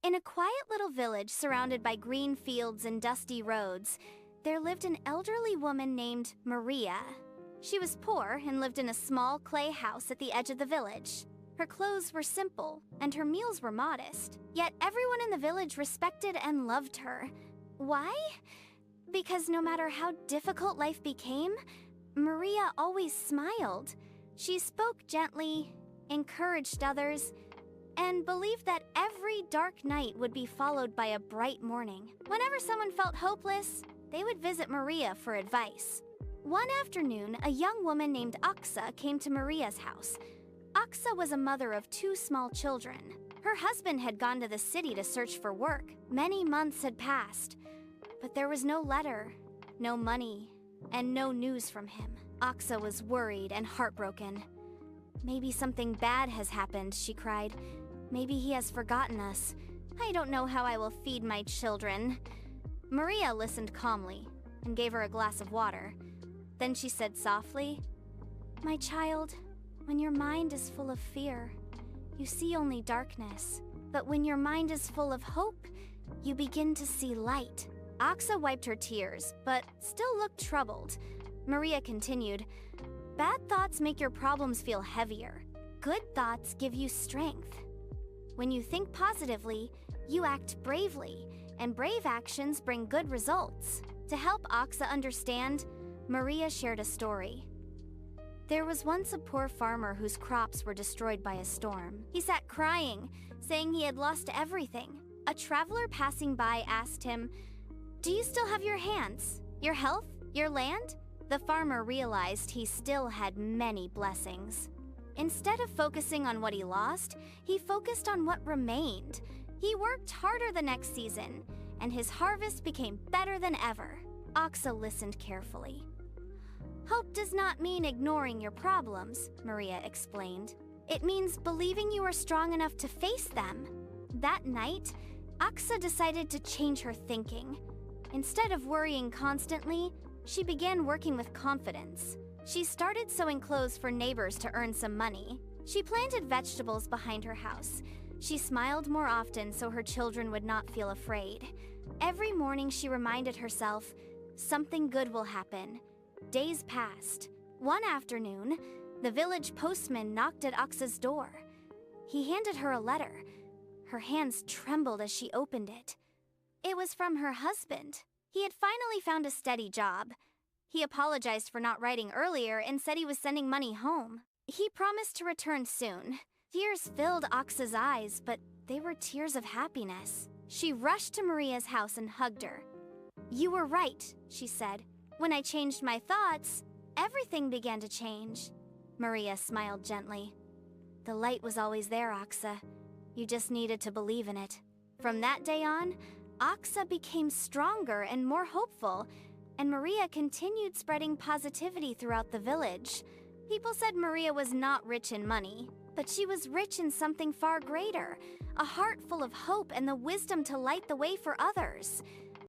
In a quiet little village surrounded by green fields and dusty roads, there lived an elderly woman named Maria. She was poor and lived in a small clay house at the edge of the village. Her clothes were simple, and her meals were modest. Yet everyone in the village respected and loved her. Why? Because no matter how difficult life became, Maria always smiled. She spoke gently, encouraged others, and believed that every dark night would be followed by a bright morning. Whenever someone felt hopeless, they would visit Maria for advice. One afternoon, a young woman named Aksa came to Maria's house. Aksa was a mother of 2 small children. Her husband had gone to the city to search for work. Many months had passed, but there was no letter, no money, and no news from him. Aksa was worried and heartbroken. "Maybe something bad has happened," she cried. "Maybe he has forgotten us. I don't know how I will feed my children." Maria listened calmly and gave her a glass of water. Then she said softly, "My child, when your mind is full of fear, you see only darkness. But when your mind is full of hope, you begin to see light." Aksa wiped her tears, but still looked troubled. Maria continued, "Bad thoughts make your problems feel heavier. Good thoughts give you strength. When you think positively, you act bravely, and brave actions bring good results." To help Aksa understand, Maria shared a story. There was once a poor farmer whose crops were destroyed by a storm. He sat crying, saying he had lost everything. A traveler passing by asked him, "Do you still have your hands, your health, your land?" The farmer realized he still had many blessings. Instead of focusing on what he lost, he focused on what remained. He worked harder the next season, and his harvest became better than ever. Aksa listened carefully. "Hope does not mean ignoring your problems," Maria explained. "It means believing you are strong enough to face them." That night, Aksa decided to change her thinking. Instead of worrying constantly, she began working with confidence. She started sewing clothes for neighbors to earn some money. She planted vegetables behind her house. She smiled more often so her children would not feel afraid. Every morning she reminded herself, "Something good will happen." Days passed. One afternoon, the village postman knocked at Aksa's door. He handed her a letter. Her hands trembled as she opened it. It was from her husband. He had finally found a steady job. He apologized for not writing earlier and said he was sending money home. He promised to return soon. Tears filled Aksa's eyes, but they were tears of happiness. She rushed to Maria's house and hugged her. "You were right," she said. "When I changed my thoughts, everything began to change." Maria smiled gently. "The light was always there, Aksa. You just needed to believe in it." From that day on, Aksa became stronger and more hopeful, and Maria continued spreading positivity throughout the village. People said Maria was not rich in money, but she was rich in something far greater, a heart full of hope and the wisdom to light the way for others.